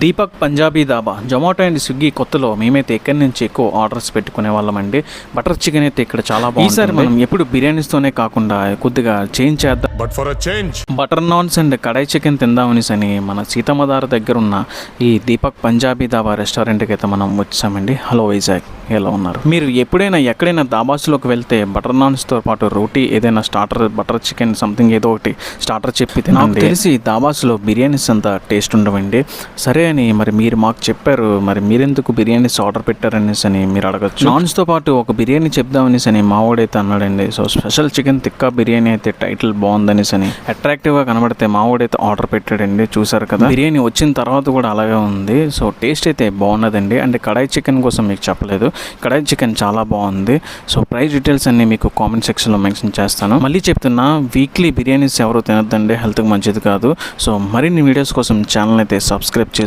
Deepak Punjabi dhaba Zomato and Swiggy కొత్తలో మేమైతే ఎక్కడి నుంచి ఎక్కువ ఆర్డర్స్ పెట్టుకునే వాళ్ళమండి. బటర్ చికెన్ అయితే ఇక్కడ చాలా బాగుంది. ఈసారి మనం ఎప్పుడు బిర్యానీస్తోనే కాకుండా కొద్దిగా చేంజ్ చేద్దాం, butter naans and kadai chicken తిందామనిసని మన సీతమ్మదార దగ్గర ఉన్న ఈ దీపక్ పంజాబీ దాబా రెస్టారెంట్కి అయితే మనం వచ్చామండి. హలో వైజాగ్, ఎలా ఉన్నారు మీరు? ఎప్పుడైనా ఎక్కడైనా దాబాస్లోకి వెళ్తే బటర్ నాన్స్తో పాటు రోటీ ఏదైనా స్టార్టర్, బటర్ చికెన్ సంథింగ్ ఏదో ఒకటి స్టార్టర్ చెప్పి తినండి. తెలిసి దాబాస్లో బిర్యానీస్ అంత టేస్ట్ ఉండవండి. సరే అని మరి మీరు మాకు చెప్పారు, మరి మీరెందుకు బిర్యానీస్ ఆర్డర్ పెట్టారనేసి అని మీరు అడగచ్చు. నాన్స్తో పాటు ఒక బిర్యానీ చెప్దామనేసి అని మావోడైతే అన్నాడండి. సో స్పెషల్ చికెన్ తిక్కా బిర్యానీ అయితే టైటిల్ బాగుందనేసి అని అట్రాక్టివ్గా కనబడితే మావోడైతే ఆర్డర్ పెట్టాడండి. చూసారు కదా, బిర్యానీ వచ్చిన తర్వాత కూడా అలాగే ఉంది. సో టేస్ట్ అయితే బాగున్నదండి. అంటే కడాయి చికెన్ కోసం మీకు చెప్పలేదు, కడాయి చికెన్ చాలా బాగుంది. సో ప్రైస్ డీటెయిల్స్ అన్ని మీకు కామెంట్ సెక్షన్లో మెన్షన్ చేస్తాను. మళ్ళీ చెప్తున్నా, వీక్లీ బిర్యానీస్ ఎవరు తినొద్దండి, హెల్త్కి మంచిది కాదు. సో మరిన్ని వీడియోస్ కోసం ఛానల్ అయితే సబ్స్క్రైబ్ చేసి